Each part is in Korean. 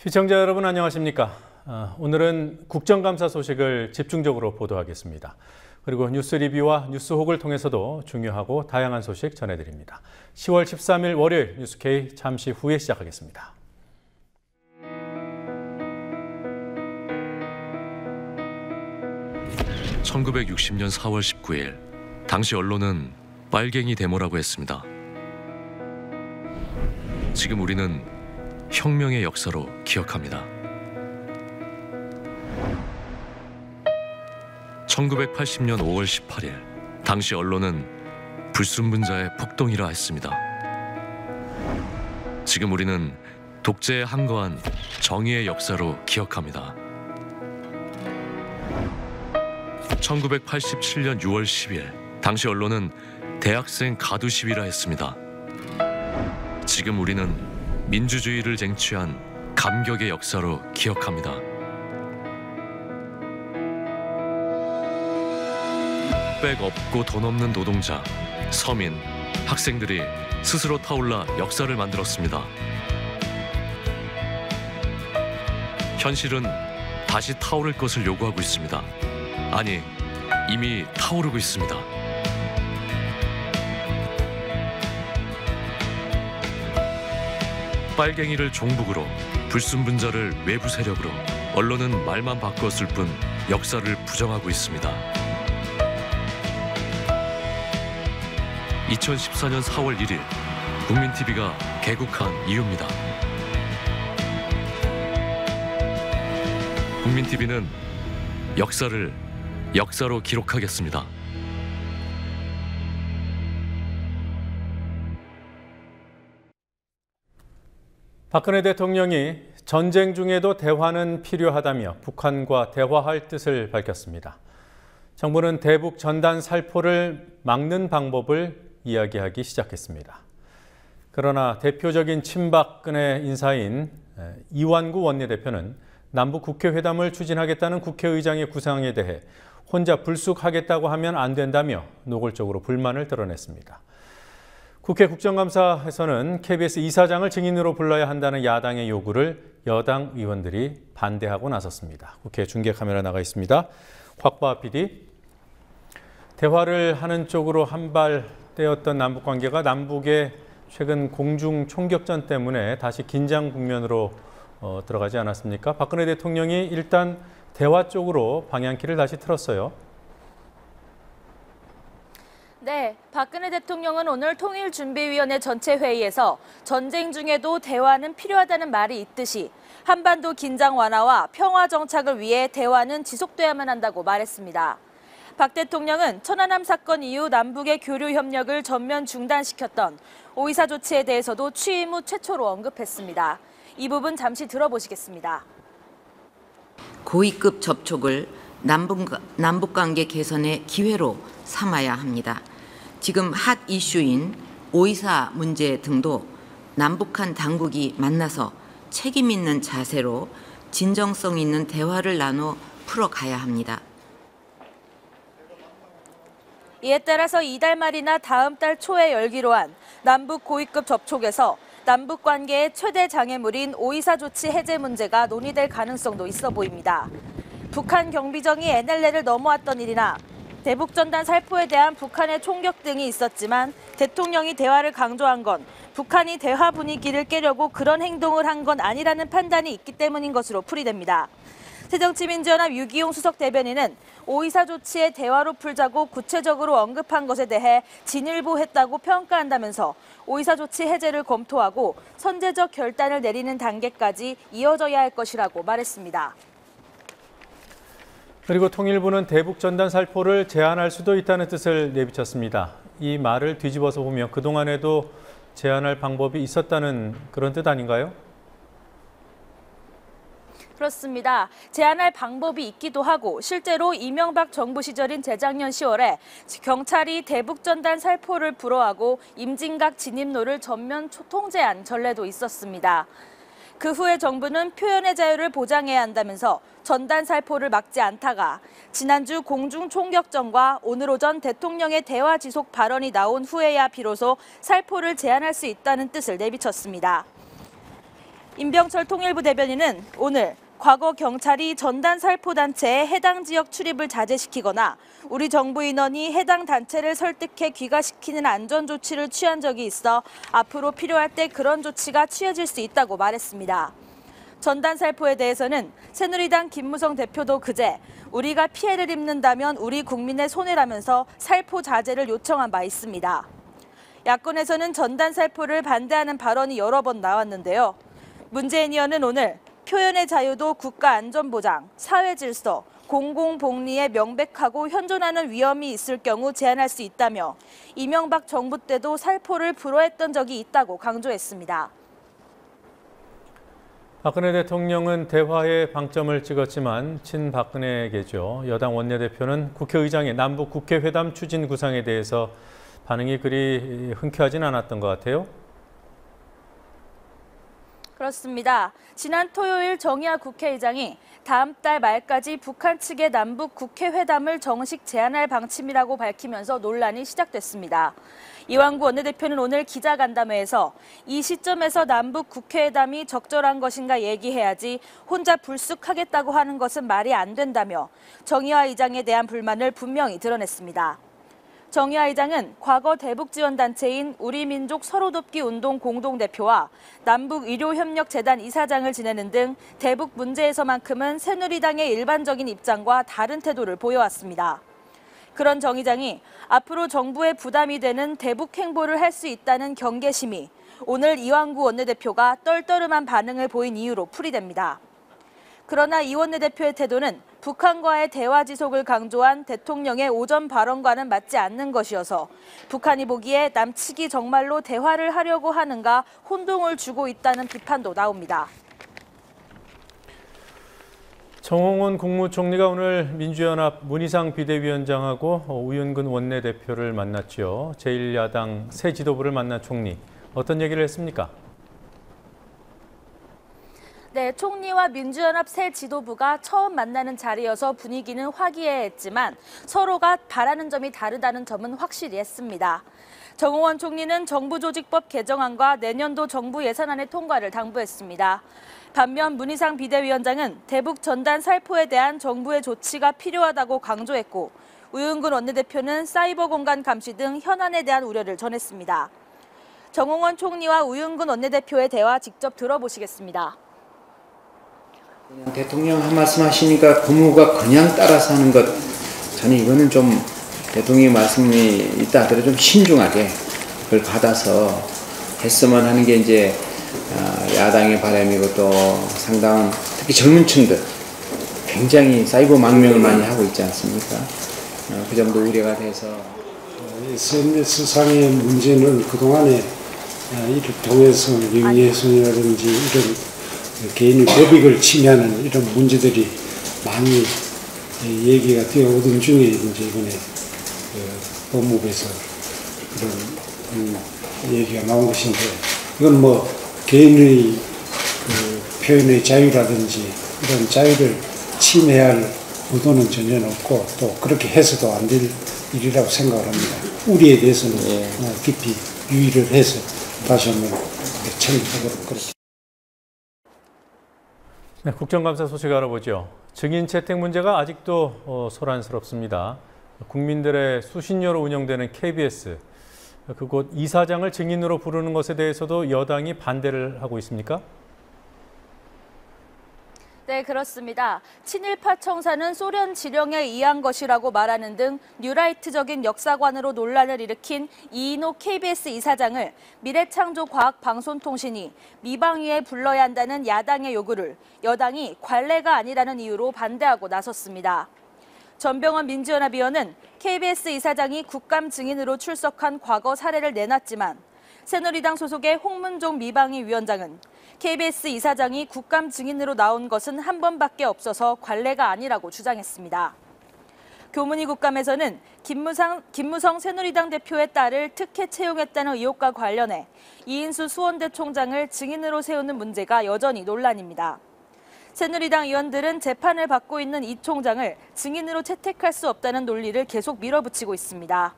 시청자 여러분 안녕하십니까? 오늘은 국정감사 소식을 집중적으로 보도하겠습니다. 그리고 뉴스 리뷰와 뉴스혹을 통해서도 중요하고 다양한 소식 전해드립니다. 10월 13일 월요일 뉴스K 잠시 후에 시작하겠습니다. (1960년 4월 19일) 당시 언론은 빨갱이 데모라고 했습니다. 지금 우리는 혁명의 역사로 기억합니다. 1980년 5월 18일 당시 언론은 불순분자의 폭동이라 했습니다. 지금 우리는 독재에 항거한 정의의 역사로 기억합니다. 1987년 6월 10일 당시 언론은 대학생 가두 시위라 했습니다. 지금 우리는 민주주의를 쟁취한 감격의 역사로 기억합니다. 백 없고 돈 없는 노동자, 서민, 학생들이 스스로 타올라 역사를 만들었습니다. 현실은 다시 타오를 것을 요구하고 있습니다. 아니, 이미 타오르고 있습니다. 빨갱이를 종북으로, 불순분자를 외부 세력으로, 언론은 말만 바꿨을 뿐 역사를 부정하고 있습니다. 2014년 4월 1일 국민TV가 개국한 이유입니다. 국민TV는 역사를 역사로 기록하겠습니다. 박근혜 대통령이 전쟁 중에도 대화는 필요하다며 북한과 대화할 뜻을 밝혔습니다. 정부는 대북 전단 살포를 막는 방법을 이야기하기 시작했습니다. 그러나 대표적인 친박근혜 인사인 이완구 원내대표는 남북 국회회담을 추진하겠다는 국회의장의 구상에 대해 혼자 불쑥하겠다고 하면 안 된다며 노골적으로 불만을 드러냈습니다. 국회 국정감사에서는 KBS 이사장을 증인으로 불러야 한다는 야당의 요구를 여당 의원들이 반대하고 나섰습니다. 국회 중계 카메라 나가 있습니다. 곽바 PD, 대화를 하는 쪽으로 한 발 떼었던 남북관계가 남북의 최근 공중 총격전 때문에 다시 긴장 국면으로 들어가지 않았습니까? 박근혜 대통령이 일단 대화 쪽으로 방향키를 다시 틀었어요. 네, 박근혜 대통령은 오늘 통일준비위원회 전체 회의에서 전쟁 중에도 대화는 필요하다는 말이 있듯이 한반도 긴장 완화와 평화 정착을 위해 대화는 지속돼야만 한다고 말했습니다. 박 대통령은 천안함 사건 이후 남북의 교류 협력을 전면 중단시켰던 오이사 조치에 대해서도 취임 후 최초로 언급했습니다. 이 부분 잠시 들어보시겠습니다. 고위급 접촉을 남북관계 개선의 기회로 삼아야 합니다. 지금 핫 이슈인 오이사 문제 등도 남북한 당국이 만나서 책임 있는 자세로 진정성 있는 대화를 나눠 풀어가야 합니다. 이에 따라서 이달 말이나 다음 달 초에 열기로 한 남북 고위급 접촉에서 남북 관계의 최대 장애물인 오이사 조치 해제 문제가 논의될 가능성도 있어 보입니다. 북한 경비정이 NLL을 넘어왔던 일이나 대북 전단 살포에 대한 북한의 총격 등이 있었지만 대통령이 대화를 강조한 건 북한이 대화 분위기를 깨려고 그런 행동을 한 건 아니라는 판단이 있기 때문인 것으로 풀이됩니다. 새정치민주연합 유기용 수석 대변인은 오이사 조치의 대화로 풀자고 구체적으로 언급한 것에 대해 진일보했다고 평가한다면서 오이사 조치 해제를 검토하고 선제적 결단을 내리는 단계까지 이어져야 할 것이라고 말했습니다. 그리고 통일부는 대북 전단 살포를 제한할 수도 있다는 뜻을 내비쳤습니다. 이 말을 뒤집어서 보면 그동안에도 제한할 방법이 있었다는 그런 뜻 아닌가요? 그렇습니다. 제한할 방법이 있기도 하고 실제로 이명박 정부 시절인 재작년 10월에 경찰이 대북 전단 살포를 불허하고 임진각 진입로를 전면 통제한 전례도 있었습니다. 그 후에 정부는 표현의 자유를 보장해야 한다면서 전단 살포를 막지 않다가 지난주 공중 총격전과 오늘 오전 대통령의 대화 지속 발언이 나온 후에야 비로소 살포를 제한할 수 있다는 뜻을 내비쳤습니다. 임병철 통일부 대변인은 오늘 과거 경찰이 전단 살포 단체에 해당 지역 출입을 자제시키거나 우리 정부 인원이 해당 단체를 설득해 귀가시키는 안전 조치를 취한 적이 있어 앞으로 필요할 때 그런 조치가 취해질 수 있다고 말했습니다. 전단 살포에 대해서는 새누리당 김무성 대표도 그제 우리가 피해를 입는다면 우리 국민의 손해라면서 살포 자제를 요청한 바 있습니다. 야권에서는 전단 살포를 반대하는 발언이 여러 번 나왔는데요. 문재인 의원은 오늘 표현의 자유도 국가 안전보장, 사회 질서, 공공복리에 명백하고 현존하는 위험이 있을 경우 제한할 수 있다며 이명박 정부 때도 살포를 불허했던 적이 있다고 강조했습니다. 박근혜 대통령은 대화에 방점을 찍었지만 친박근혜계죠. 여당 원내대표는 국회의장의 남북 국회회담 추진 구상에 대해서 반응이 그리 흔쾌하진 않았던 것 같아요. 그렇습니다. 지난 토요일 정의화 국회의장이 다음 달 말까지 북한 측의 남북 국회회담을 정식 제안할 방침이라고 밝히면서 논란이 시작됐습니다. 이완구 원내대표는 오늘 기자간담회에서 이 시점에서 남북 국회회담이 적절한 것인가 얘기해야지 혼자 불쑥하겠다고 하는 것은 말이 안 된다며 정의화 의장에 대한 불만을 분명히 드러냈습니다. 정의화 의장은 과거 대북지원단체인 우리민족 서로돕기 운동 공동대표와 남북의료협력재단 이사장을 지내는 등 대북 문제에서만큼은 새누리당의 일반적인 입장과 다른 태도를 보여왔습니다. 그런 정 의장이 앞으로 정부에 부담이 되는 대북 행보를 할 수 있다는 경계심이 오늘 이완구 원내대표가 떨떠름한 반응을 보인 이유로 풀이됩니다. 그러나 이 원내대표의 태도는 북한과의 대화 지속을 강조한 대통령의 오전 발언과는 맞지 않는 것이어서 북한이 보기에 남측이 정말로 대화를 하려고 하는가 혼동을 주고 있다는 비판도 나옵니다. 정홍원 국무총리가 오늘 민주연합 문희상 비대위원장하고 우윤근 원내대표를 만났죠. 제1야당 새 지도부를 만난 총리, 어떤 얘기를 했습니까? 네, 총리와 민주연합 새 지도부가 처음 만나는 자리여서 분위기는 화기애애했지만 서로가 바라는 점이 다르다는 점은 확실히 했습니다. 정홍원 총리는 정부조직법 개정안과 내년도 정부 예산안의 통과를 당부했습니다. 반면 문희상 비대위원장은 대북 전단 살포에 대한 정부의 조치가 필요하다고 강조했고 우윤근 원내대표는 사이버 공간 감시 등 현안에 대한 우려를 전했습니다. 정홍원 총리와 우윤근 원내대표의 대화 직접 들어보시겠습니다. 그냥 대통령 한 말씀 하시니까 국무가 그냥 따라서 하는 것, 저는 이거는 좀 대통령의 말씀이 있다 하더라도 좀 신중하게 그걸 받아서 했으면 하는 게 이제 야당의 바람이고 또 상당한 특히 젊은 층들 굉장히 사이버 망명을 많이 하고 있지 않습니까? 그 점도 우려가 돼서 SNS상의 문제는 그동안에 이를 통해서 명예훼손이라든지 이런 개인의 법익을 침해하는 이런 문제들이 많이 얘기가 되어 오던 중에 이제 이번에 법무부에서 그런 얘기가 나온 것인데 이건 뭐 개인의 표현의 자유라든지 이런 자유를 침해할 의도는 전혀 없고 또 그렇게 해서도 안 될 일이라고 생각을 합니다. 우리에 대해서는 깊이 유의를 해서 다시 한번 처리하도록 그렇게. 네, 국정감사 소식 알아보죠. 증인 채택 문제가 아직도 소란스럽습니다. 국민들의 수신료로 운영되는 KBS, 그곳 이사장을 증인으로 부르는 것에 대해서도 여당이 반대를 하고 있습니까? 네, 그렇습니다. 친일파 청사는 소련 지령에 의한 것이라고 말하는 등 뉴라이트적인 역사관으로 논란을 일으킨 이인호 KBS 이사장을 미래창조과학방송통신이 미방위에 불러야 한다는 야당의 요구를 여당이 관례가 아니라는 이유로 반대하고 나섰습니다. 전병헌 민주연합위원은 KBS 이사장이 국감 증인으로 출석한 과거 사례를 내놨지만 새누리당 소속의 홍문종 미방위 위원장은 KBS 이사장이 국감 증인으로 나온 것은 한 번밖에 없어서 관례가 아니라고 주장했습니다. 교문위 국감에서는 김무성 새누리당 대표의 딸을 특혜 채용했다는 의혹과 관련해 이인수 수원대 총장을 증인으로 세우는 문제가 여전히 논란입니다. 새누리당 의원들은 재판을 받고 있는 이 총장을 증인으로 채택할 수 없다는 논리를 계속 밀어붙이고 있습니다.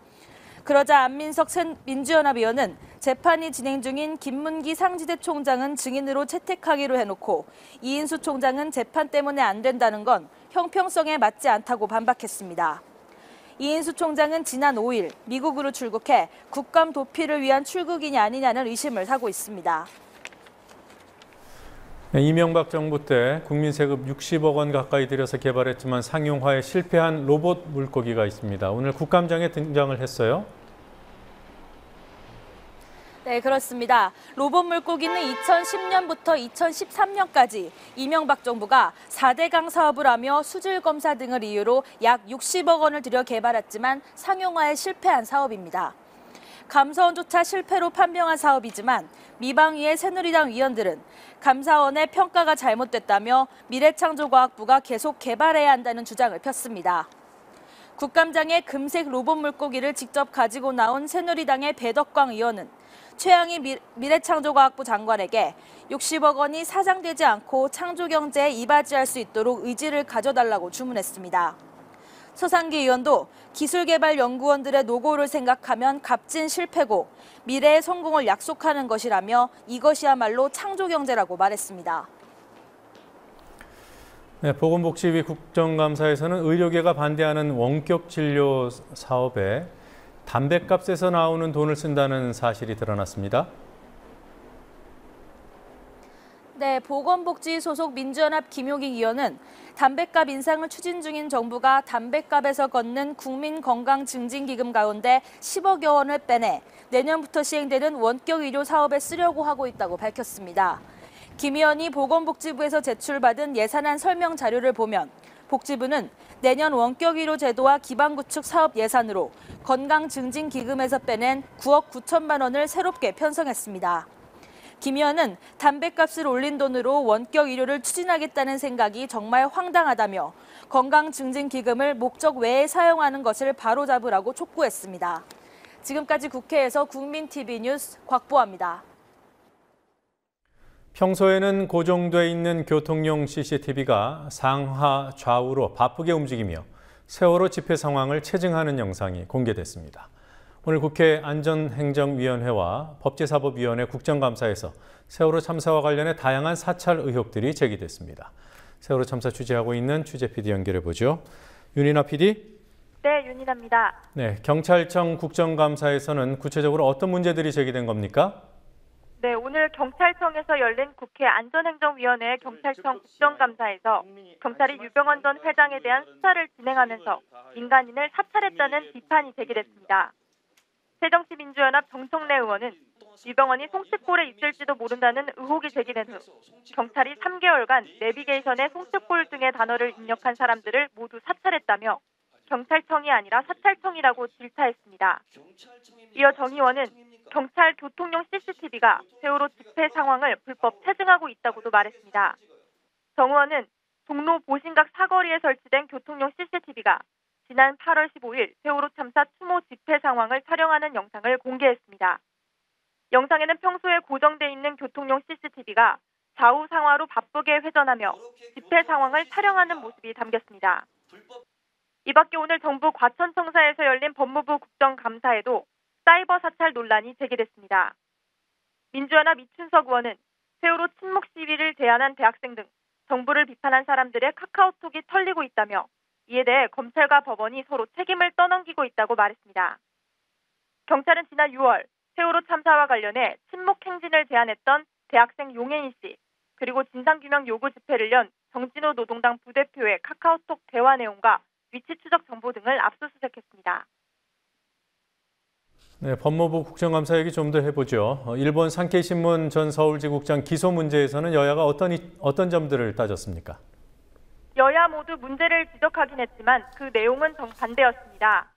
그러자 안민석 민주연합 의원은 재판이 진행 중인 김문기 상지대 총장은 증인으로 채택하기로 해놓고 이인수 총장은 재판 때문에 안 된다는 건 형평성에 맞지 않다고 반박했습니다. 이인수 총장은 지난 5일 미국으로 출국해 국감 도피를 위한 출국인이 아니냐는 의심을 사고 있습니다. 이명박 정부 때 국민 세금 60억 원 가까이 들여서 개발했지만 상용화에 실패한 로봇 물고기가 있습니다. 오늘 국감장에 등장을 했어요. 네, 그렇습니다. 로봇 물고기는 2010년부터 2013년까지 이명박 정부가 4대강 사업을 하며 수질 검사 등을 이유로 약 60억 원을 들여 개발했지만 상용화에 실패한 사업입니다. 감사원조차 실패로 판명한 사업이지만 미방위의 새누리당 위원들은 감사원의 평가가 잘못됐다며 미래창조과학부가 계속 개발해야 한다는 주장을 폈습니다. 국감장에 금색 로봇 물고기를 직접 가지고 나온 새누리당의 배덕광 의원은 최양희 미래창조과학부 장관에게 60억 원이 사장되지 않고 창조경제에 이바지할 수 있도록 의지를 가져달라고 주문했습니다. 서상기 의원도 기술개발연구원들의 노고를 생각하면 값진 실패고 미래의 성공을 약속하는 것이라며 이것이야말로 창조경제라고 말했습니다. 네, 보건복지위 국정감사에서는 의료계가 반대하는 원격 진료 사업에 담뱃값에서 나오는 돈을 쓴다는 사실이 드러났습니다. 네, 보건복지 소속 민주연합 김효기 의원은 담뱃값 인상을 추진 중인 정부가 담뱃값에서 걷는 국민건강증진기금 가운데 10억여 원을 빼내 내년부터 시행되는 원격 의료 사업에 쓰려고 하고 있다고 밝혔습니다. 김 의원이 보건복지부에서 제출받은 예산안 설명 자료를 보면 복지부는 내년 원격 의료 제도와 기반 구축 사업 예산으로 건강증진기금에서 빼낸 9억 9천만 원을 새롭게 편성했습니다. 김 의원은 담뱃값을 올린 돈으로 원격 의료를 추진하겠다는 생각이 정말 황당하다며 건강증진기금을 목적 외에 사용하는 것을 바로잡으라고 촉구했습니다. 지금까지 국회에서 국민TV 뉴스 곽보아입니다. 평소에는 고정돼 있는 교통용 CCTV가 상하 좌우로 바쁘게 움직이며 세월호 집회 상황을 체증하는 영상이 공개됐습니다. 오늘 국회 안전행정위원회와 법제사법위원회 국정감사에서 세월호 참사와 관련해 다양한 사찰 의혹들이 제기됐습니다. 세월호 참사 취재하고 있는 취재 PD 연결해보죠. 윤이나 PD? 네, 윤이나입니다. 네, 경찰청 국정감사에서는 구체적으로 어떤 문제들이 제기된 겁니까? 네, 오늘 경찰청에서 열린 국회 안전행정위원회 경찰청 국정감사에서 경찰이 유병헌 전 회장에 대한 수사를 진행하면서 민간인을 사찰했다는 비판이 제기됐습니다. 새정치민주연합 정청래 의원은 유병헌이 송치골에 있을지도 모른다는 의혹이 제기된 후 경찰이 3개월간 내비게이션에 송치골 등의 단어를 입력한 사람들을 모두 사찰했다며 경찰청이 아니라 사찰청이라고 질타했습니다. 이어 정 의원은 경찰 교통용 CCTV가 세월호 집회 상황을 불법 체증하고 있다고도 말했습니다. 정 의원은 종로 보신각 사거리에 설치된 교통용 CCTV가 지난 8월 15일 세월호 참사 추모 집회 상황을 촬영하는 영상을 공개했습니다. 영상에는 평소에 고정돼 있는 교통용 CCTV가 좌우 상하로 바쁘게 회전하며 집회 상황을 촬영하는 모습이 담겼습니다. 이 밖에 오늘 정부 과천청사에서 열린 법무부 국정감사에도 사이버 사찰 논란이 제기됐습니다. 민주연합 이춘석 의원은 세월호 침묵 시위를 제안한 대학생 등 정부를 비판한 사람들의 카카오톡이 털리고 있다며 이에 대해 검찰과 법원이 서로 책임을 떠넘기고 있다고 말했습니다. 경찰은 지난 6월 세월호 참사와 관련해 침묵 행진을 제안했던 대학생 용혜인 씨 그리고 진상규명 요구 집회를 연 정진호 노동당 부대표의 카카오톡 대화 내용과 위치 추적 정보 등을 압수수색했습니다. 네, 법무부 국정감사 얘기 좀 더 해보죠. 일본 산케이신문 전 서울지국장 기소 문제에서는 여야가 어떤 점들을 따졌습니까? 여야 모두 문제를 지적하긴 했지만 그 내용은 정반대였습니다.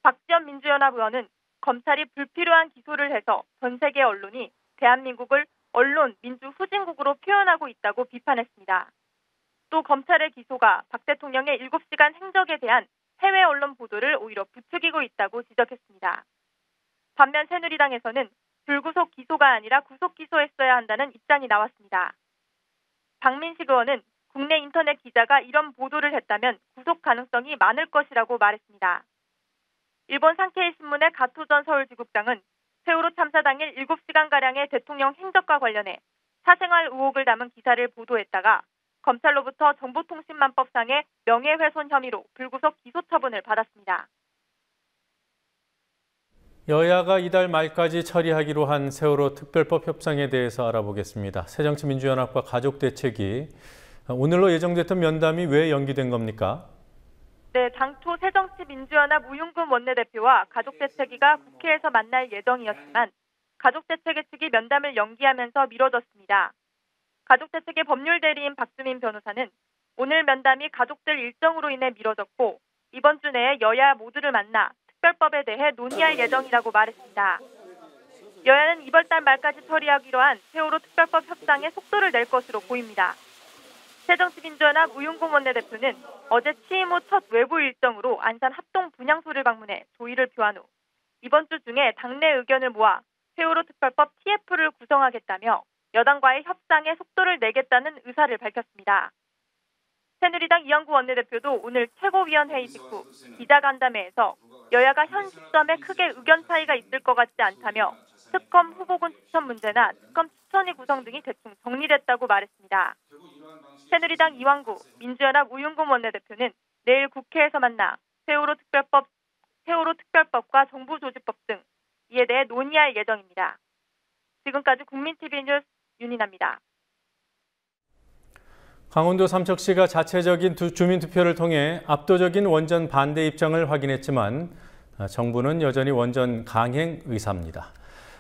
박지원 민주연합 의원은 검찰이 불필요한 기소를 해서 전 세계 언론이 대한민국을 언론 민주 후진국으로 표현하고 있다고 비판했습니다. 또 검찰의 기소가 박 대통령의 7시간 행적에 대한 해외 언론 보도를 오히려 부추기고 있다고 지적했습니다. 반면 새누리당에서는 불구속 기소가 아니라 구속 기소했어야 한다는 입장이 나왔습니다. 박민식 의원은 국내 인터넷 기자가 이런 보도를 했다면 구속 가능성이 많을 것이라고 말했습니다. 일본 산케이 신문의 가토 전 서울지국장은 세월호 참사 당일 7시간가량의 대통령 행적과 관련해 사생활 의혹을 담은 기사를 보도했다가 검찰로부터 정보통신망법상의 명예훼손 혐의로 불구속 기소 처분을 받았습니다. 여야가 이달 말까지 처리하기로 한 세월호 특별법 협상에 대해서 알아보겠습니다. 새정치민주연합과 가족대책이 오늘로 예정됐던 면담이 왜 연기된 겁니까? 네, 당초 새정치민주연합 우윤금 원내대표와 가족대책위가 국회에서 만날 예정이었지만 가족대책위 측이 면담을 연기하면서 미뤄졌습니다. 가족대책의 법률대리인 박주민 변호사는 오늘 면담이 가족들 일정으로 인해 미뤄졌고 이번 주 내에 여야 모두를 만나 특별법에 대해 논의할 예정이라고 말했습니다. 여야는 이번 달 말까지 처리하기로 한 세월호 특별법 협상에 속도를 낼 것으로 보입니다. 새정치민주연합 우윤금 원내대표는 어제 취임 후 첫 외부 일정으로 안산 합동 분향소를 방문해 조의를 표한 후 이번 주 중에 당내 의견을 모아 세월호 특별법 TF를 구성하겠다며 여당과의 협상에 속도를 내겠다는 의사를 밝혔습니다. 새누리당 이영구 원내대표도 오늘 최고위원회의 직후 기자간담회에서 여야가 현 시점에 크게 의견 차이가 있을 것 같지 않다며 특검 후보군 추천 문제나 특검 추천위 구성 등이 대충 정리됐다고 말했습니다. 새누리당 이완구, 민주연합 우윤금 원내대표는 내일 국회에서 만나 세월호 특별법과 정부조직법 등 이에 대해 논의할 예정입니다. 지금까지 국민TV 뉴스 윤희나입니다. 강원도 삼척시가 자체적인 주민투표를 통해 압도적인 원전 반대 입장을 확인했지만 정부는 여전히 원전 강행 의사입니다.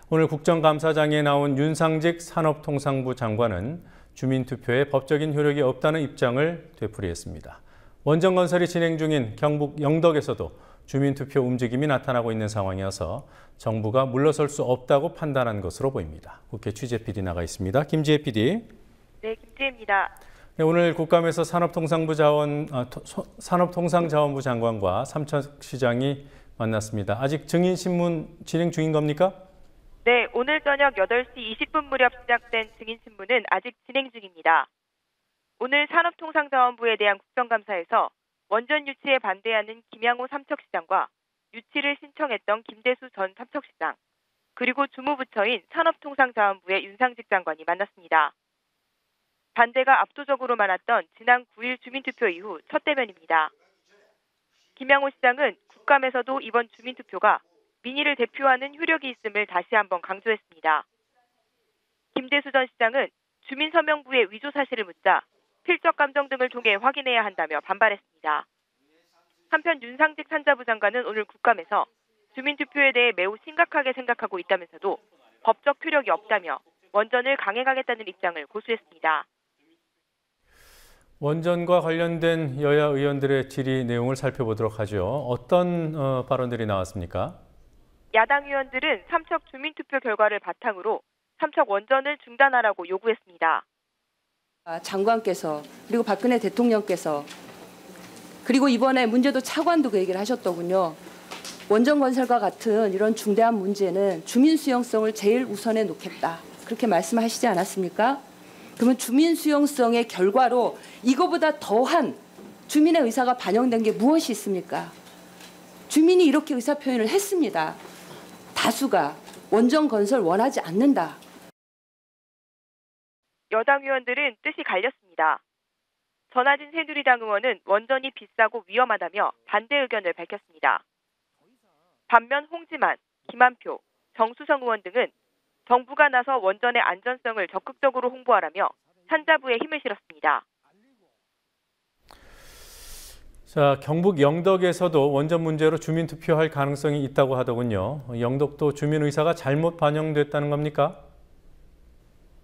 오늘 국정감사장에 나온 윤상직 산업통상부 장관은 주민투표에 법적인 효력이 없다는 입장을 되풀이했습니다. 원전 건설이 진행 중인 경북 영덕에서도 주민투표 움직임이 나타나고 있는 상황이어서 정부가 물러설 수 없다고 판단한 것으로 보입니다. 국회 취재 PD 나가 있습니다. 김지혜 PD. 네, 김지혜입니다. 네, 오늘 국감에서 산업통상자원부 장관과 삼척시장이 만났습니다. 아직 증인신문 진행 중인 겁니까? 네, 오늘 저녁 8시 20분 무렵 시작된 증인신문은 아직 진행 중입니다. 오늘 산업통상자원부에 대한 국정감사에서 원전 유치에 반대하는 김양호 삼척시장과 유치를 신청했던 김대수 전 삼척시장, 그리고 주무부처인 산업통상자원부의 윤상직 장관이 만났습니다. 반대가 압도적으로 많았던 지난 9일 주민투표 이후 첫 대면입니다. 김양호 시장은 국감에서도 이번 주민투표가 민의를 대표하는 효력이 있음을 다시 한번 강조했습니다. 김대수 전 시장은 주민서명부의 위조 사실을 묻자 필적 감정 등을 통해 확인해야 한다며 반발했습니다. 한편 윤상직 산자부 장관은 오늘 국감에서 주민투표에 대해 매우 심각하게 생각하고 있다면서도 법적 효력이 없다며 원전을 강행하겠다는 입장을 고수했습니다. 원전과 관련된 여야 의원들의 질의 내용을 살펴보도록 하죠. 어떤 발언들이 나왔습니까? 야당 의원들은 삼척 주민투표 결과를 바탕으로 삼척 원전을 중단하라고 요구했습니다. 장관께서 그리고 박근혜 대통령께서 그리고 이번에 문제도 차관도 그 얘기를 하셨더군요. 원전 건설과 같은 이런 중대한 문제는 주민 수용성을 제일 우선에 놓겠다. 그렇게 말씀하시지 않았습니까? 그러면 주민 수용성의 결과로 이거보다 더한 주민의 의사가 반영된 게 무엇이 있습니까? 주민이 이렇게 의사표현을 했습니다. 다수가 원전 건설 원하지 않는다. 여당 의원들은 뜻이 갈렸습니다. 전하진 새누리당 의원은 원전이 비싸고 위험하다며 반대 의견을 밝혔습니다. 반면 홍지만, 김한표, 정수성 의원 등은 정부가 나서 원전의 안전성을 적극적으로 홍보하라며 산자부에 힘을 실었습니다. 자, 경북 영덕에서도 원전 문제로 주민투표할 가능성이 있다고 하더군요. 영덕도 주민 의사가 잘못 반영됐다는 겁니까?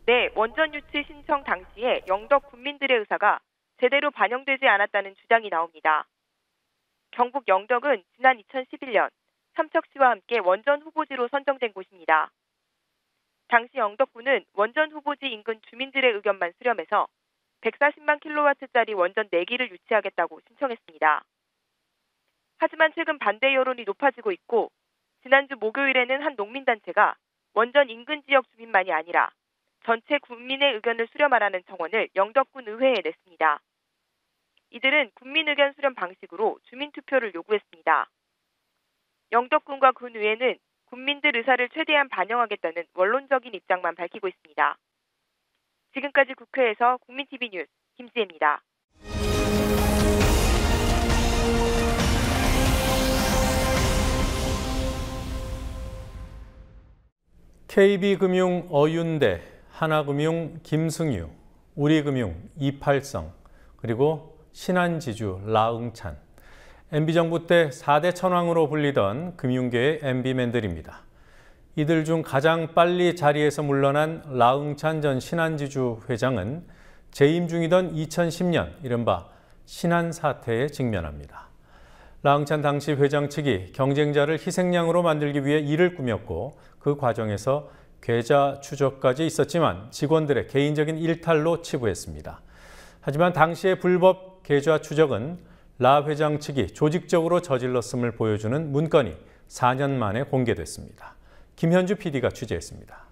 네, 원전 유치 신청 당시에 영덕 군민들의 의사가 제대로 반영되지 않았다는 주장이 나옵니다. 경북 영덕은 지난 2011년 삼척시와 함께 원전 후보지로 선정된 곳입니다. 당시 영덕군은 원전 후보지 인근 주민들의 의견만 수렴해서 140만 킬로와트짜리 원전 4기를 유치하겠다고 신청했습니다. 하지만 최근 반대 여론이 높아지고 있고 지난주 목요일에는 한 농민단체가 원전 인근 지역 주민만이 아니라 전체 국민의 의견을 수렴하라는 청원을 영덕군 의회에 냈습니다. 이들은 국민 의견 수렴 방식으로 주민투표를 요구했습니다. 영덕군과 군의회는 국민들 의사를 최대한 반영하겠다는 원론적인 입장만 밝히고 있습니다. 지금까지 국회에서 국민TV 뉴스 김지혜입니다. KB금융 어윤대, 하나금융 김승유, 우리금융 이팔성, 그리고 신한지주 라응찬. MB정부 때 4대 천왕으로 불리던 금융계의 MB맨들입니다. 이들 중 가장 빨리 자리에서 물러난 라응찬 전 신한지주 회장은 재임 중이던 2010년 이른바 신한 사태에 직면합니다. 라응찬 당시 회장 측이 경쟁자를 희생양으로 만들기 위해 일을 꾸몄고 그 과정에서 계좌 추적까지 있었지만 직원들의 개인적인 일탈로 치부했습니다. 하지만 당시의 불법 계좌 추적은 라 회장 측이 조직적으로 저질렀음을 보여주는 문건이 4년 만에 공개됐습니다. 김현주 PD가 취재했습니다.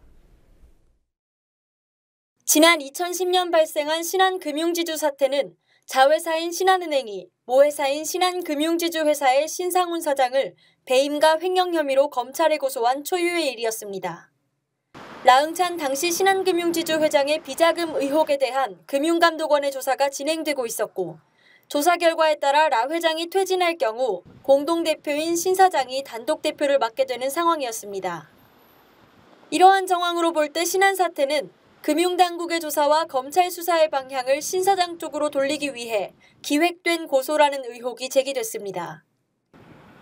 지난 2010년 발생한 신한금융지주 사태는 자회사인 신한은행이 모회사인 신한금융지주회사의 신상훈 사장을 배임과 횡령 혐의로 검찰에 고소한 초유의 일이었습니다. 라응찬 당시 신한금융지주 회장의 비자금 의혹에 대한 금융감독원의 조사가 진행되고 있었고 조사 결과에 따라 라 회장이 퇴진할 경우 공동대표인 신 사장이 단독 대표를 맡게 되는 상황이었습니다. 이러한 정황으로 볼 때 신한 사태는 금융당국의 조사와 검찰 수사의 방향을 신 사장 쪽으로 돌리기 위해 기획된 고소라는 의혹이 제기됐습니다.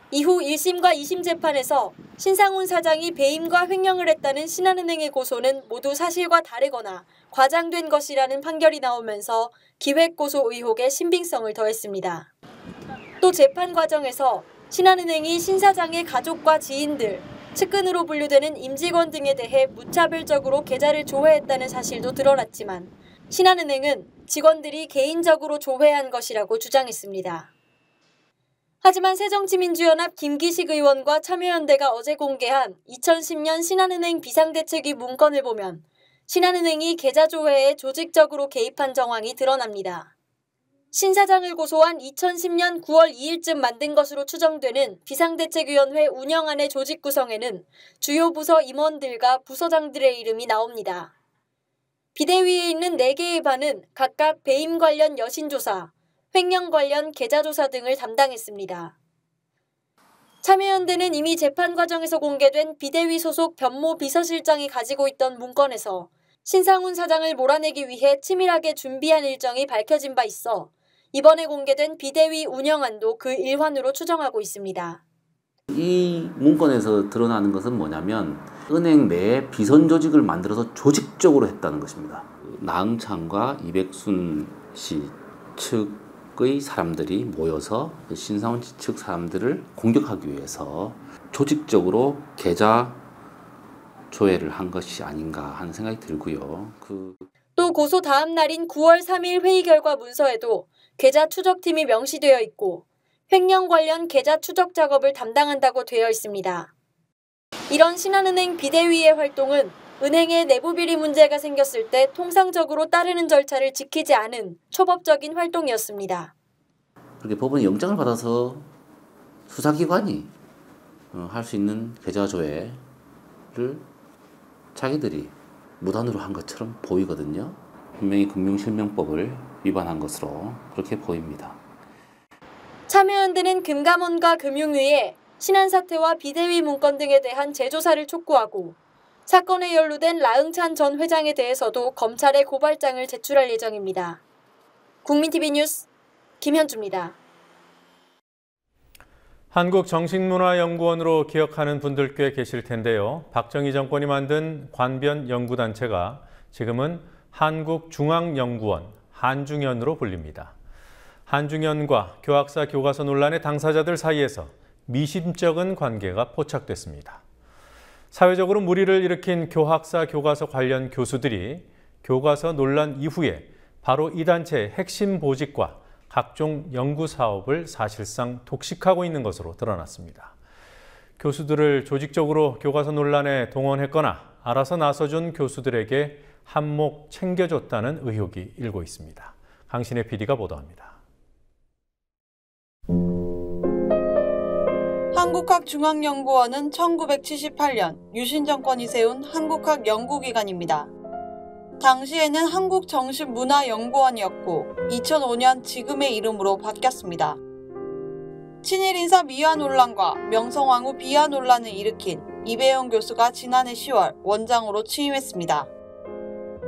이후 1심과 2심 재판에서 신상훈 사장이 배임과 횡령을 했다는 신한은행의 고소는 모두 사실과 다르거나 과장된 것이라는 판결이 나오면서 기획고소 의혹에 신빙성을 더했습니다. 또 재판 과정에서 신한은행이 신 사장의 가족과 지인들, 측근으로 분류되는 임직원 등에 대해 무차별적으로 계좌를 조회했다는 사실도 드러났지만 신한은행은 직원들이 개인적으로 조회한 것이라고 주장했습니다. 하지만 새정치민주연합 김기식 의원과 참여연대가 어제 공개한 2010년 신한은행 비상대책위 문건을 보면 신한은행이 계좌 조회에 조직적으로 개입한 정황이 드러납니다. 신 사장을 고소한 2010년 9월 2일쯤 만든 것으로 추정되는 비상대책위원회 운영안의 조직 구성에는 주요 부서 임원들과 부서장들의 이름이 나옵니다. 비대위에 있는 4개의 반은 각각 배임 관련 여신조사, 횡령 관련 계좌조사 등을 담당했습니다. 참여연대는 이미 재판 과정에서 공개된 비대위 소속 변모 비서실장이 가지고 있던 문건에서 신상훈 사장을 몰아내기 위해 치밀하게 준비한 일정이 밝혀진 바 있어 이번에 공개된 비대위 운영안도 그 일환으로 추정하고 있습니다. 이 문건에서 드러나는 것은 뭐냐면 은행 내에 비선 조직을 만들어서 조직적으로 했다는 것입니다. 나응찬과 이백순 씨 측의 사람들이 모여서 신상훈 씨 측 사람들을 공격하기 위해서 조직적으로 계좌 조회를 한 것이 아닌가 하는 생각이 들고요. 또 고소 다음 날인 9월 3일 회의 결과 문서에도 계좌 추적팀이 명시되어 있고 횡령 관련 계좌 추적 작업을 담당한다고 되어 있습니다. 이런 신한은행 비대위의 활동은 은행에 내부 비리 문제가 생겼을 때 통상적으로 따르는 절차를 지키지 않은 초법적인 활동이었습니다. 그렇게 법원이 영장을 받아서 수사기관이 할 수 있는 계좌 조회를 자기들이 무단으로 한 것처럼 보이거든요. 분명히 금융실명법을 위반한 것으로 그렇게 보입니다. 참여연대는 금감원과 금융위에 신한 사태와 비대위 문건 등에 대한 재조사를 촉구하고 사건에 연루된 라응찬 전 회장에 대해서도 검찰에 고발장을 제출할 예정입니다. 국민TV 뉴스 김현주입니다. 한국정신문화연구원으로 기억하는 분들 꽤 계실 텐데요. 박정희 정권이 만든 관변 연구단체가 지금은 한국중앙연구원, 한중연으로 불립니다. 한중연과 교학사 교과서 논란의 당사자들 사이에서 미심쩍은 관계가 포착됐습니다. 사회적으로 물의를 일으킨 교학사 교과서 관련 교수들이 교과서 논란 이후에 바로 이 단체의 핵심 보직과 각종 연구 사업을 사실상 독식하고 있는 것으로 드러났습니다. 교수들을 조직적으로 교과서 논란에 동원했거나 알아서 나서준 교수들에게 한몫 챙겨줬다는 의혹이 일고 있습니다. 강신혜 PD가 보도합니다. 한국학중앙연구원은 1978년 유신 정권이 세운 한국학 연구기관입니다. 당시에는 한국정신문화연구원이었고 2005년 지금의 이름으로 바뀌었습니다. 친일 인사 미화 논란과 명성황후 비하 논란을 일으킨 이배용 교수가 지난해 10월 원장으로 취임했습니다.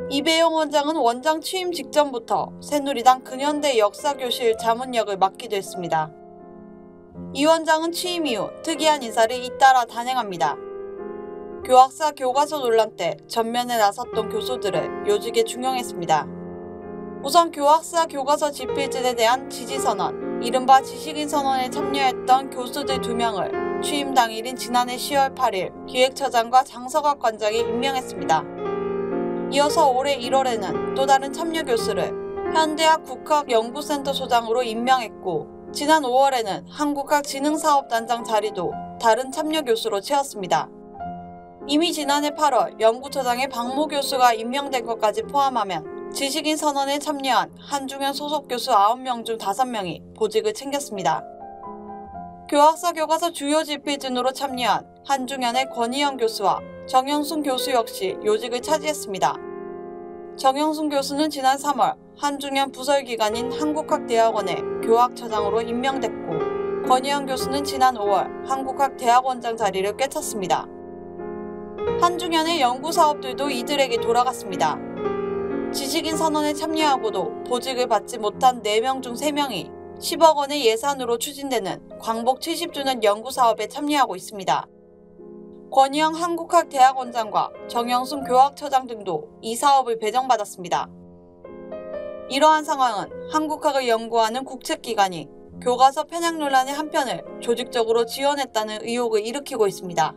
이배용 원장은 원장 취임 직전부터 새누리당 근현대 역사교실 자문역을 맡기도 했습니다. 이 원장은 취임 이후 특이한 인사를 잇따라 단행합니다. 교학사 교과서 논란 때 전면에 나섰던 교수들을 요직에 중용했습니다. 우선 교학사 교과서 집필진에 대한 지지선언, 이른바 지식인 선언에 참여했던 교수들 2명을 취임 당일인 지난해 10월 8일 기획처장과 장서각 관장에 임명했습니다. 이어서 올해 1월에는 또 다른 참여 교수를 현대학 국학연구센터 소장으로 임명했고 지난 5월에는 한국학진흥사업단장 자리도 다른 참여 교수로 채웠습니다. 이미 지난해 8월 연구처장에 박모 교수가 임명된 것까지 포함하면 지식인 선언에 참여한 한중현 소속 교수 9명 중 5명이 보직을 챙겼습니다. 교학사 교과서 주요 집필진으로 참여한 한중현의 권희영 교수와 정영순 교수 역시 요직을 차지했습니다. 정영순 교수는 지난 3월 한중현 부설기관인 한국학대학원의 교학처장으로 임명됐고 권희영 교수는 지난 5월 한국학대학원장 자리를 꿰찼습니다. 한중현의 연구사업들도 이들에게 돌아갔습니다. 지식인 선언에 참여하고도 보직을 받지 못한 4명 중 3명이 10억 원의 예산으로 추진되는 광복 70주년 연구사업에 참여하고 있습니다. 권희영 한국학대학원장과 정영순 교학처장 등도 이 사업을 배정받았습니다. 이러한 상황은 한국학을 연구하는 국책기관이 교과서 편향 논란의 한편을 조직적으로 지원했다는 의혹을 일으키고 있습니다.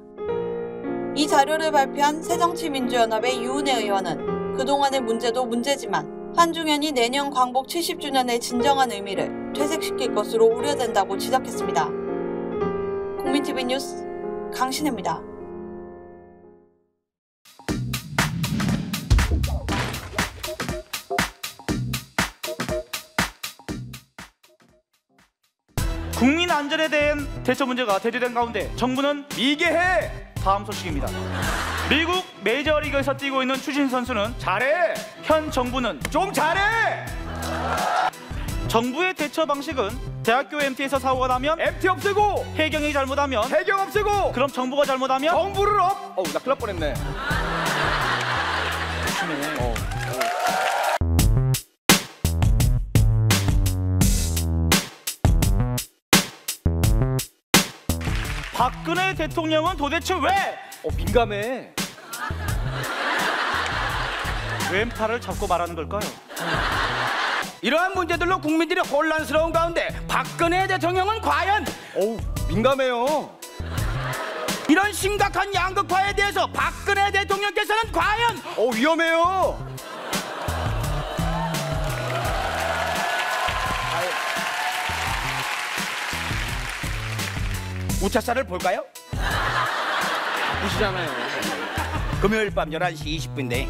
이 자료를 발표한 새정치민주연합의 유은혜 의원은 그동안의 문제도 문제지만 한중현이 내년 광복 70주년의 진정한 의미를 퇴색시킬 것으로 우려된다고 지적했습니다. 국민TV 뉴스 강신혜입니다. 국민 안전에 대한 대처 문제가 대두된 가운데 정부는 미개해! 다음 소식입니다. 미국 메이저리그에서 뛰고 있는 추신 선수는 잘해! 현 정부는 좀 잘해! 정부의 대처 방식은 대학교 MT에서 사고가 나면 MT 없애고 해경이 잘못하면 해경 없애고 그럼 정부가 잘못하면 정부를 나 큰일 날 뻔했네. 조심해. 박근혜 대통령은 도대체 왜? 민감해. 왼팔을 잡고 말하는 걸까요? 이러한 문제들로 국민들이 혼란스러운 가운데 박근혜 대통령은 과연 민감해요. 이런 심각한 양극화에 대해서 박근혜 대통령께서는 과연 위험해요. 우차사를 볼까요? 보시잖아요. 금요일 밤 11시 20분인데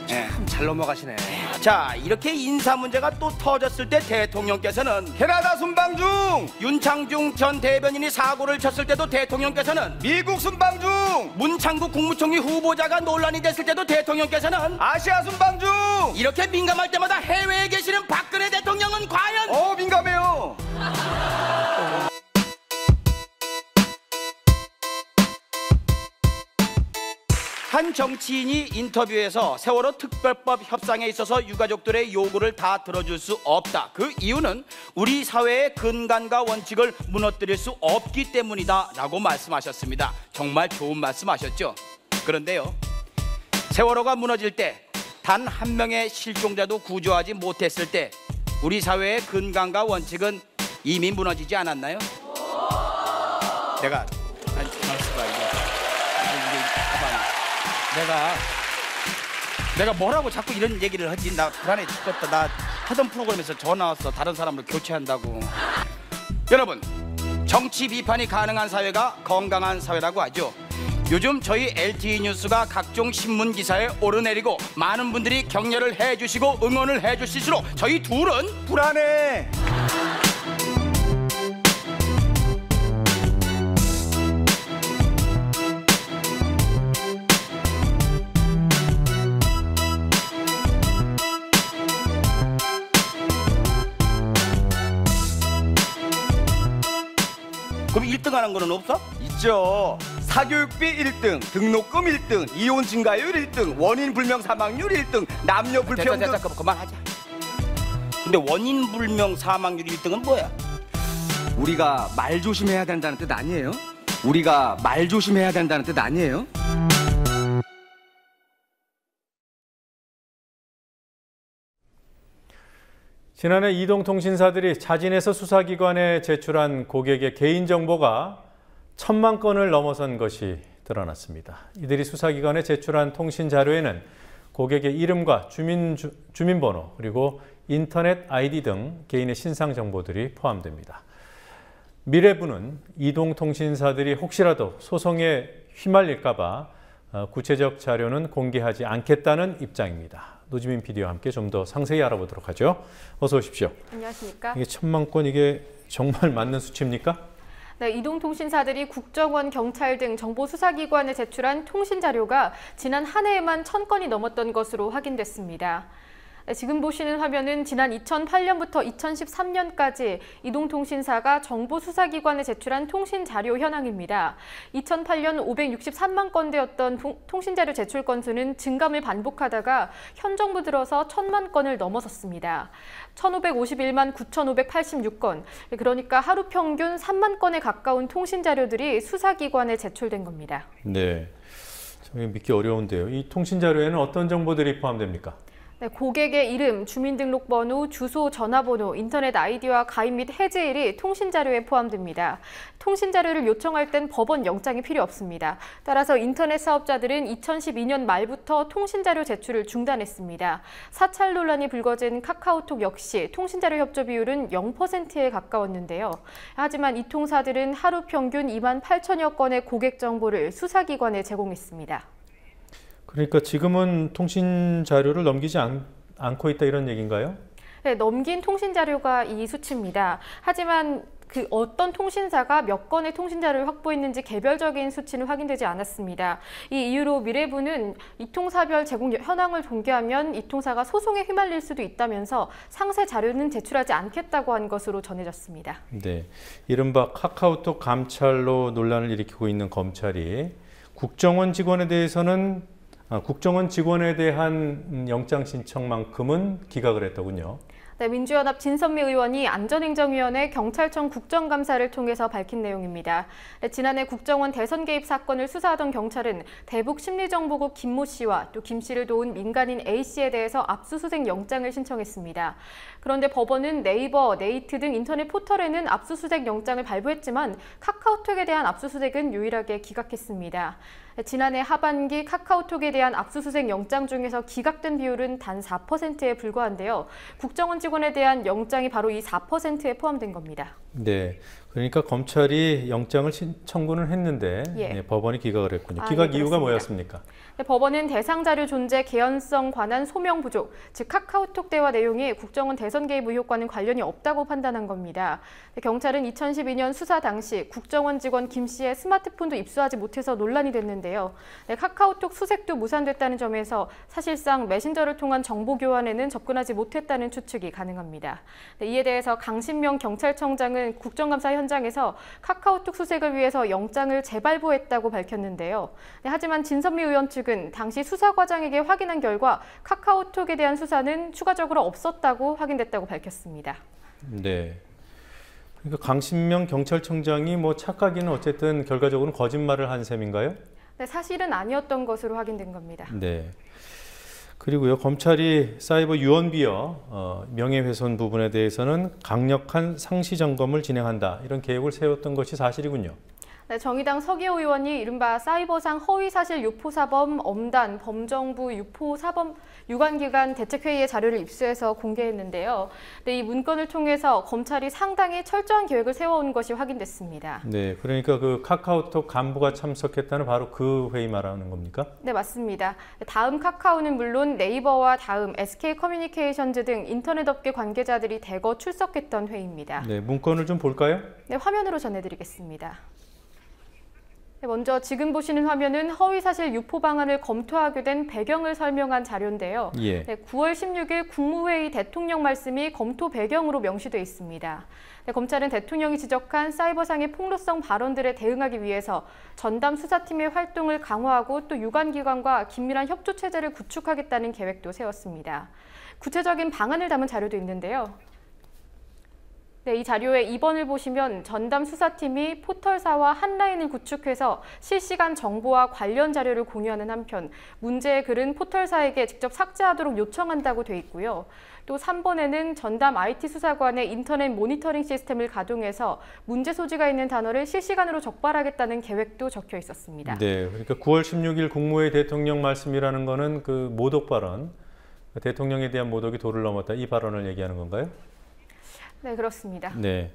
참 잘 넘어가시네. 자, 이렇게 인사 문제가 또 터졌을 때 대통령께서는 캐나다 순방 중 윤창중 전 대변인이 사고를 쳤을 때도 대통령께서는 미국 순방 중 문창국 국무총리 후보자가 논란이 됐을 때도 대통령께서는 아시아 순방 중 이렇게 민감할 때마다 해외에 계시는 박근혜 대통령은 과연 민감해요. 한 정치인이 인터뷰에서 세월호 특별법 협상에 있어서 유가족들의 요구를 다 들어줄 수 없다. 그 이유는 우리 사회의 근간과 원칙을 무너뜨릴 수 없기 때문이다 라고 말씀하셨습니다. 정말 좋은 말씀하셨죠. 그런데요, 세월호가 무너질 때 단 한 명의 실종자도 구조하지 못했을 때 우리 사회의 근간과 원칙은 이미 무너지지 않았나요? 내가 뭐라고 자꾸 이런 얘기를 하지? 나 불안해 죽겠다. 나 하던 프로그램에서 전화 왔어. 다른 사람을 교체한다고. 여러분, 정치 비판이 가능한 사회가 건강한 사회라고 하죠. 요즘 저희 LTE 뉴스가 각종 신문 기사에 오르내리고 많은 분들이 격려를 해주시고 응원을 해주실수록 저희 둘은 불안해. 1등하는 거는 없어? 있죠. 사교육비 1등, 등록금 1등, 이혼 증가율 1등, 원인 불명 사망률 1등, 남녀 불평등. 됐다, 그만하자. 근데 원인 불명 사망률 1등은 뭐야? 우리가 말 조심해야 된다는 뜻 아니에요? 우리가 말 조심해야 된다는 뜻 아니에요? 지난해 이동통신사들이 자진해서 수사기관에 제출한 고객의 개인정보가 1,000만 건을 넘어선 것이 드러났습니다. 이들이 수사기관에 제출한 통신자료에는 고객의 이름과 주민번호 그리고 인터넷 아이디 등 개인의 신상 정보들이 포함됩니다. 미래부는 이동통신사들이 혹시라도 소송에 휘말릴까 봐 구체적 자료는 공개하지 않겠다는 입장입니다. 노지민 PD와 함께 좀 더 상세히 알아보도록 하죠. 어서 오십시오. 안녕하십니까. 이게 1,000만 건 이게 정말 맞는 수치입니까? 네, 이동통신사들이 국정원, 경찰 등 정보수사기관에 제출한 통신자료가 지난 한 해에만 1,000건이 넘었던 것으로 확인됐습니다. 지금 보시는 화면은 지난 2008년부터 2013년까지 이동통신사가 정보수사기관에 제출한 통신자료 현황입니다. 2008년 563만 건대였던 통신자료 제출 건수는 증감을 반복하다가 현 정부 들어서 1,000만 건을 넘어섰습니다. 1,551만 9,586건, 그러니까 하루 평균 3만 건에 가까운 통신자료들이 수사기관에 제출된 겁니다. 네, 좀 믿기 어려운데요. 이 통신자료에는 어떤 정보들이 포함됩니까? 네, 고객의 이름, 주민등록번호, 주소, 전화번호, 인터넷 아이디와 가입 및 해지일이 통신자료에 포함됩니다. 통신자료를 요청할 땐 법원 영장이 필요 없습니다. 따라서 인터넷 사업자들은 2012년 말부터 통신자료 제출을 중단했습니다. 사찰 논란이 불거진 카카오톡 역시 통신자료 협조 비율은 0%에 가까웠는데요. 하지만 이 통사들은 하루 평균 2만 8천여 건의 고객 정보를 수사기관에 제공했습니다. 그러니까 지금은 통신 자료를 넘기지 않고 있다 이런 얘기인가요? 네, 넘긴 통신 자료가 이 수치입니다. 하지만 그 어떤 통신사가 몇 건의 통신 자료를 확보했는지 개별적인 수치는 확인되지 않았습니다. 이 이유로 미래부는 이통사별 제공 현황을 공개하면 이통사가 소송에 휘말릴 수도 있다면서 상세 자료는 제출하지 않겠다고 한 것으로 전해졌습니다. 네, 이른바 카카오톡 감찰로 논란을 일으키고 있는 검찰이 국정원 직원에 대한 영장 신청만큼은 기각을 했더군요. 네, 민주연합 진선미 의원이 안전행정위원회 경찰청 국정감사를 통해서 밝힌 내용입니다. 네, 지난해 국정원 대선 개입 사건을 수사하던 경찰은 대북 심리정보국 김모 씨와 또 김 씨를 도운 민간인 A 씨에 대해서 압수수색 영장을 신청했습니다. 그런데 법원은 네이버, 네이트 등 인터넷 포털에는 압수수색 영장을 발부했지만 카카오톡에 대한 압수수색은 유일하게 기각했습니다. 지난해 하반기 카카오톡에 대한 압수수색 영장 중에서 기각된 비율은 단 4%에 불과한데요. 국정원 직원에 대한 영장이 바로 이 4%에 포함된 겁니다. 네, 그러니까 검찰이 영장을 청구는 했는데 법원이 기각을 했군요. 기각 이유가 뭐였습니까? 네, 법원은 대상 자료 존재 개연성 관한 소명 부족, 즉 카카오톡 대화 내용이 국정원 대선 개입 의혹과는 관련이 없다고 판단한 겁니다. 네, 경찰은 2012년 수사 당시 국정원 직원 김 씨의 스마트폰도 입수하지 못해서 논란이 됐는데요. 네, 카카오톡 수색도 무산됐다는 점에서 사실상 메신저를 통한 정보 교환에는 접근하지 못했다는 추측이 가능합니다. 네, 이에 대해서 강신명 경찰청장은 국정감사 현장에서 카카오톡 수색을 위해서 영장을 재발부했다고 밝혔는데요. 네, 하지만 진선미 의원 측은 당시 수사과장에게 확인한 결과 카카오톡에 대한 수사는 추가적으로 없었다고 확인됐다고 밝혔습니다. 네. 그러니까 강신명 경찰청장이 착각이는 어쨌든 결과적으로는 거짓말을 한 셈인가요? 네, 사실은 아니었던 것으로 확인된 겁니다. 네. 그리고요, 검찰이 사이버 유언비어 명예훼손 부분에 대해서는 강력한 상시 점검을 진행한다 이런 계획을 세웠던 것이 사실이군요. 네, 정의당 서기호 의원이 이른바 사이버상 허위사실 유포사범 엄단 범정부 유포사범 유관기관 대책회의의 자료를 입수해서 공개했는데요. 네, 이 문건을 통해서 검찰이 상당히 철저한 계획을 세워온 것이 확인됐습니다. 네, 그러니까 그 카카오톡 간부가 참석했다는 바로 그 회의 말하는 겁니까? 네, 맞습니다. 다음 카카오는 물론 네이버와 다음 SK커뮤니케이션즈 등 인터넷 업계 관계자들이 대거 출석했던 회의입니다. 네, 문건을 좀 볼까요? 네, 화면으로 전해드리겠습니다. 먼저 지금 보시는 화면은 허위사실 유포 방안을 검토하게 된 배경을 설명한 자료인데요. 예. 9월 16일 국무회의 대통령 말씀이 검토 배경으로 명시돼 있습니다. 검찰은 대통령이 지적한 사이버상의 폭로성 발언들에 대응하기 위해서 전담 수사팀의 활동을 강화하고 또 유관기관과 긴밀한 협조 체제를 구축하겠다는 계획도 세웠습니다. 구체적인 방안을 담은 자료도 있는데요. 이 자료의 2번을 보시면 전담 수사팀이 포털사와 한라인을 구축해서 실시간 정보와 관련 자료를 공유하는 한편 문제의 글은 포털사에게 직접 삭제하도록 요청한다고 돼 있고요. 또 3번에는 전담 IT수사관의 인터넷 모니터링 시스템을 가동해서 문제 소지가 있는 단어를 실시간으로 적발하겠다는 계획도 적혀 있었습니다. 네, 그러니까 9월 16일 국무회의 대통령 말씀이라는 거는 그 모독 발언, 대통령에 대한 모독이 도를 넘었다 이 발언을 얘기하는 건가요? 네, 그렇습니다. 네,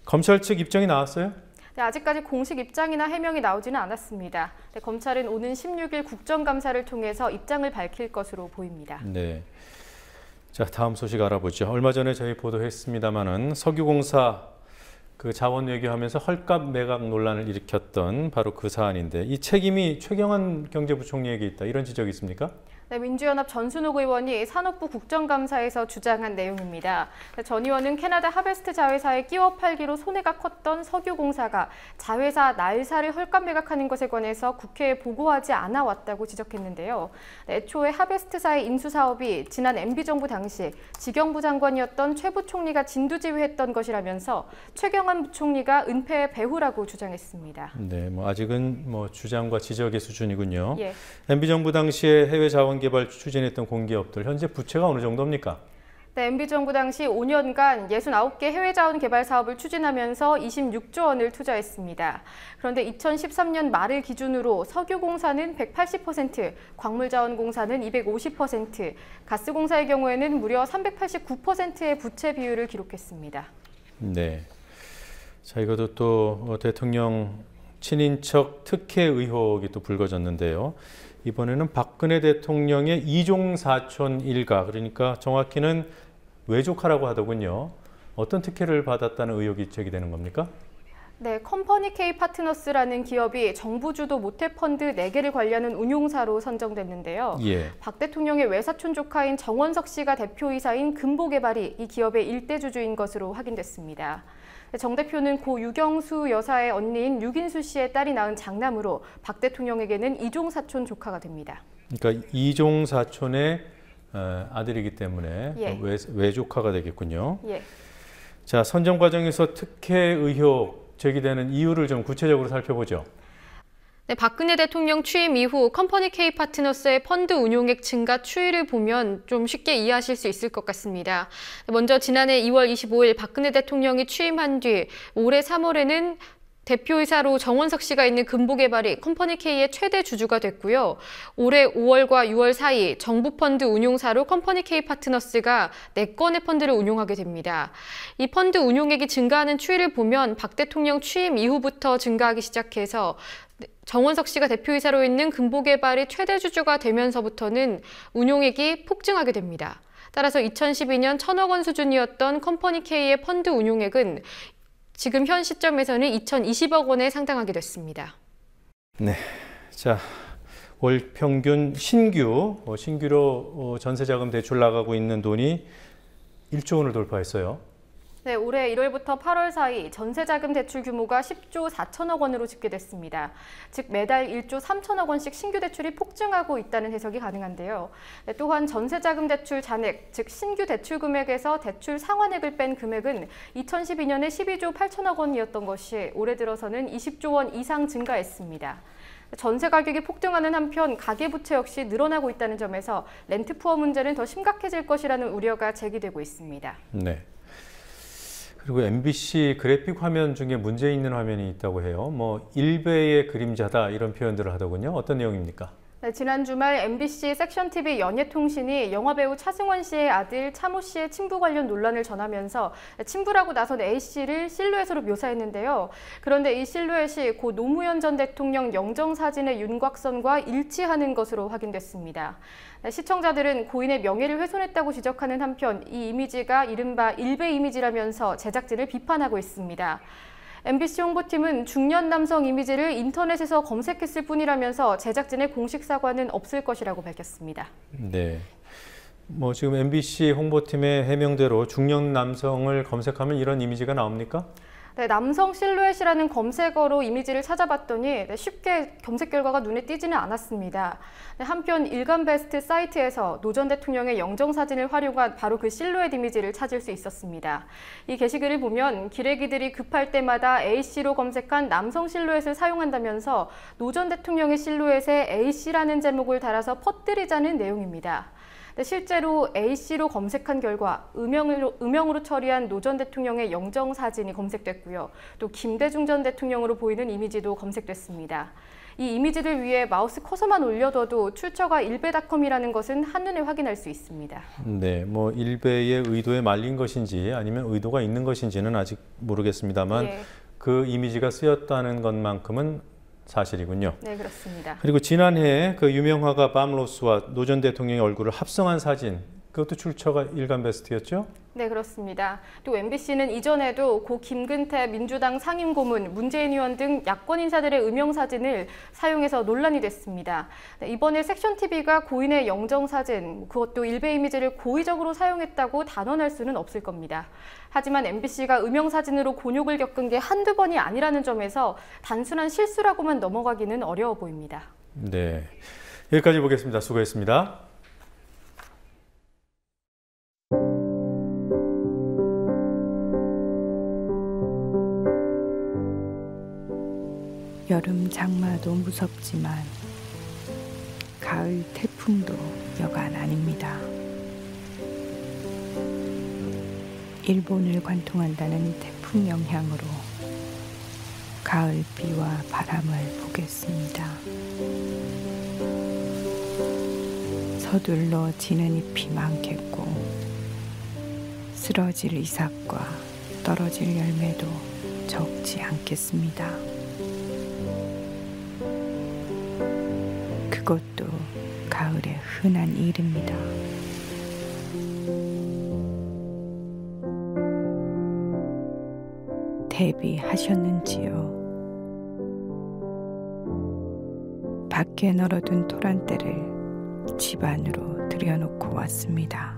검찰 측 입장이 나왔어요? 네, 아직까지 공식 입장이나 해명이 나오지는 않았습니다. 네, 검찰은 오는 16일 국정감사를 통해서 입장을 밝힐 것으로 보입니다. 네. 자, 다음 소식 알아보죠. 얼마 전에 저희 보도했습니다마는 석유공사 그 자원 외교하면서 헐값 매각 논란을 일으켰던 바로 그 사안인데 이 책임이 최경환 경제부총리에게 있다 이런 지적이 있습니까? 네, 민주연합 전순옥 의원이 산업부 국정감사에서 주장한 내용입니다. 전 의원은 캐나다 하베스트 자회사에 끼워 팔기로 손해가 컸던 석유공사가 자회사 날사를 헐값 매각하는 것에 관해서 국회에 보고하지 않아 왔다고 지적했는데요. 애초에 하베스트사의 인수사업이 지난 MB정부 당시 지경부 장관이었던 최 부총리가 진두지휘했던 것이라면서 최경환 부총리가 은폐의 배후라고 주장했습니다. 네, 아직은 주장과 지적의 수준이군요. 예. MB정부 당시에 해외 자원 개발 추진했던 공기업들 현재 부채가 어느 정도입니까? 네, MB정부 당시 5년간 69개 해외 자원 개발 사업을 추진하면서 26조 원을 투자했습니다. 그런데 2013년 말을 기준으로 석유공사는 180%, 광물자원공사는 250%, 가스공사의 경우에는 무려 389%의 부채 비율을 기록했습니다. 네. 자, 이것도 또 대통령 친인척 특혜 의혹이 또 불거졌는데요. 이번에는 박근혜 대통령의 이종사촌 일가, 그러니까 정확히는 외조카라고 하더군요. 어떤 특혜를 받았다는 의혹이 제기되는 겁니까? 네, 컴퍼니 K 파트너스라는 기업이 정부 주도 모태펀드 4개를 관리하는 운용사로 선정됐는데요. 예. 박 대통령의 외사촌 조카인 정원석 씨가 대표이사인 금보개발이 이 기업의 일대 주주인 것으로 확인됐습니다. 정 대표는 고 유경수 여사의 언니인 유긴수 씨의 딸이 낳은 장남으로 박 대통령에게는 이종사촌 조카가 됩니다. 그러니까 이종사촌의 아들이기 때문에 예. 외조카가 되겠군요. 예. 자, 선정 과정에서 특혜 의혹 제기되는 이유를 좀 구체적으로 살펴보죠. 네, 박근혜 대통령 취임 이후 컴퍼니 K 파트너스의 펀드 운용액 증가 추이를 보면 좀 쉽게 이해하실 수 있을 것 같습니다. 먼저 지난해 2월 25일 박근혜 대통령이 취임한 뒤 올해 3월에는 대표이사로 정원석 씨가 있는 금보개발이 컴퍼니 K의 최대 주주가 됐고요. 올해 5월과 6월 사이 정부 펀드 운용사로 컴퍼니 K 파트너스가 4건의 펀드를 운용하게 됩니다. 이 펀드 운용액이 증가하는 추이를 보면 박 대통령 취임 이후부터 증가하기 시작해서 정원석 씨가 대표이사로 있는 금보개발이 최대 주주가 되면서부터는 운용액이 폭증하게 됩니다. 따라서 2012년 1,000억 원 수준이었던 컴퍼니 K의 펀드 운용액은 지금 현 시점에서는 2,020억 원에 상당하게 됐습니다. 네, 자, 월 평균 신규로 전세자금 대출 나가고 있는 돈이 1조 원을 돌파했어요. 네, 올해 1월부터 8월 사이 전세자금 대출 규모가 10조 4천억 원으로 집계됐습니다. 즉 매달 1조 3천억 원씩 신규 대출이 폭증하고 있다는 해석이 가능한데요. 네, 또한 전세자금 대출 잔액, 즉 신규 대출 금액에서 대출 상환액을 뺀 금액은 2012년에 12조 8천억 원이었던 것이 올해 들어서는 20조 원 이상 증가했습니다. 전세 가격이 폭등하는 한편 가계부채 역시 늘어나고 있다는 점에서 렌트푸어 문제는 더 심각해질 것이라는 우려가 제기되고 있습니다. 네. 그리고 MBC 그래픽 화면 중에 문제 있는 화면이 있다고 해요. 일베의 그림자다 이런 표현들을 하더군요. 어떤 내용입니까? 네, 지난 주말 MBC 섹션TV 연예통신이 영화배우 차승원 씨의 아들 차모 씨의 친부 관련 논란을 전하면서 친부라고 나선 A씨를 실루엣으로 묘사했는데요. 그런데 이 실루엣이 고 노무현 전 대통령 영정사진의 윤곽선과 일치하는 것으로 확인됐습니다. 시청자들은 고인의 명예를 훼손했다고 지적하는 한편 이 이미지가 이른바 일베 이미지라면서 제작진을 비판하고 있습니다. MBC 홍보팀은 중년 남성 이미지를 인터넷에서 검색했을 뿐이라면서 제작진의 공식 사과는 없을 것이라고 밝혔습니다. 네. 지금 MBC 홍보팀의 해명대로 중년 남성을 검색하면 이런 이미지가 나옵니까? 네, 남성 실루엣이라는 검색어로 이미지를 찾아봤더니 쉽게 검색 결과가 눈에 띄지는 않았습니다. 한편 일간베스트 사이트에서 노 전 대통령의 영정사진을 활용한 바로 그 실루엣 이미지를 찾을 수 있었습니다. 이 게시글을 보면 기레기들이 급할 때마다 A씨로 검색한 남성 실루엣을 사용한다면서 노 전 대통령의 실루엣에 A씨라는 제목을 달아서 퍼뜨리자는 내용입니다. 실제로 A씨로 검색한 결과 음영으로 처리한 노 전 대통령의 영정사진이 검색됐고요. 또 김대중 전 대통령으로 보이는 이미지도 검색됐습니다. 이 이미지를 위해 마우스 커서만 올려둬도 출처가 일베닷컴이라는 것은 한눈에 확인할 수 있습니다. 네, 일베의 의도에 말린 것인지 아니면 의도가 있는 것인지는 아직 모르겠습니다만 네. 그 이미지가 쓰였다는 것만큼은 사실이군요. 네, 그렇습니다. 그리고 지난해 그 유명화가 밤로스와 노 전 대통령의 얼굴을 합성한 사진, 그것도 출처가 일간베스트였죠? 네, 그렇습니다. 또 MBC는 이전에도 고 김근태 민주당 상임고문, 문재인 의원 등 야권 인사들의 음영사진을 사용해서 논란이 됐습니다. 네, 이번에 섹션TV가 고인의 영정사진, 그것도 일베 이미지를 고의적으로 사용했다고 단언할 수는 없을 겁니다. 하지만 MBC가 음영사진으로 곤욕을 겪은 게 한두 번이 아니라는 점에서 단순한 실수라고만 넘어가기는 어려워 보입니다. 네, 여기까지 보겠습니다. 수고했습니다. 여름 장마도 무섭지만 가을 태풍도 여간 아닙니다. 일본을 관통한다는 태풍 영향으로 가을 비와 바람을 보겠습니다. 서둘러 지는 잎이 많겠고 쓰러질 이삭과 떨어질 열매도 적지 않겠습니다. 그것도 가을의 흔한 일입니다. 대비하셨는지요? 밖에 널어둔 토란대를 집 안으로 들여놓고 왔습니다.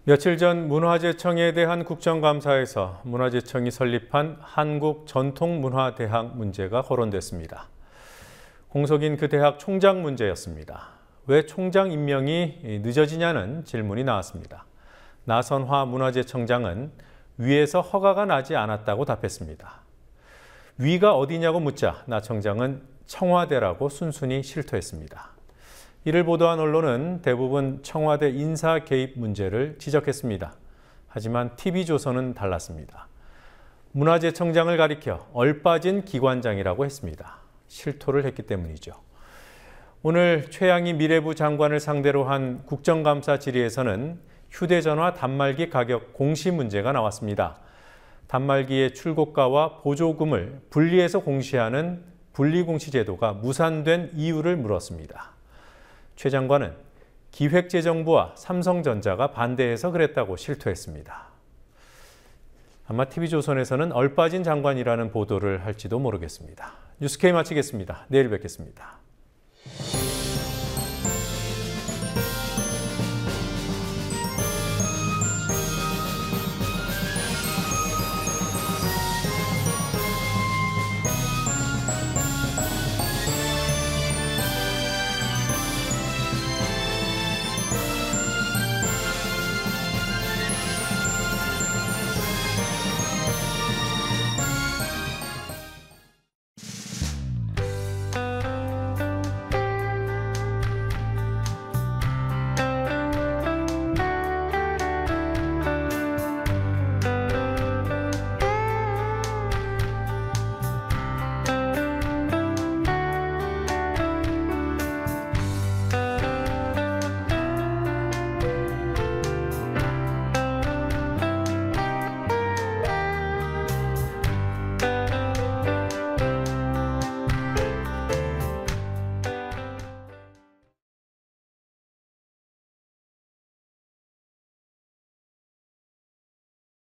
며칠 전 문화재청에 대한 국정감사에서 문화재청이 설립한 한국전통문화대학 문제가 거론됐습니다. 공석인 그 대학 총장 문제였습니다. 왜 총장 임명이 늦어지냐는 질문이 나왔습니다. 나선화 문화재청장은 위에서 허가가 나지 않았다고 답했습니다. 위가 어디냐고 묻자 나 청장은 청와대라고 순순히 실토했습니다. 이를 보도한 언론은 대부분 청와대 인사 개입 문제를 지적했습니다. 하지만 TV조선은 달랐습니다. 문화재청장을 가리켜 얼빠진 기관장이라고 했습니다. 실토를 했기 때문이죠. 오늘 최양희 미래부 장관을 상대로 한 국정감사 질의에서는 휴대전화 단말기 가격 공시 문제가 나왔습니다. 단말기의 출고가와 보조금을 분리해서 공시하는 분리공시 제도가 무산된 이유를 물었습니다. 최 장관은 기획재정부와 삼성전자가 반대해서 그랬다고 실토했습니다. 아마 TV조선에서는 얼빠진 장관이라는 보도를 할지도 모르겠습니다. 뉴스K 마치겠습니다. 내일 뵙겠습니다.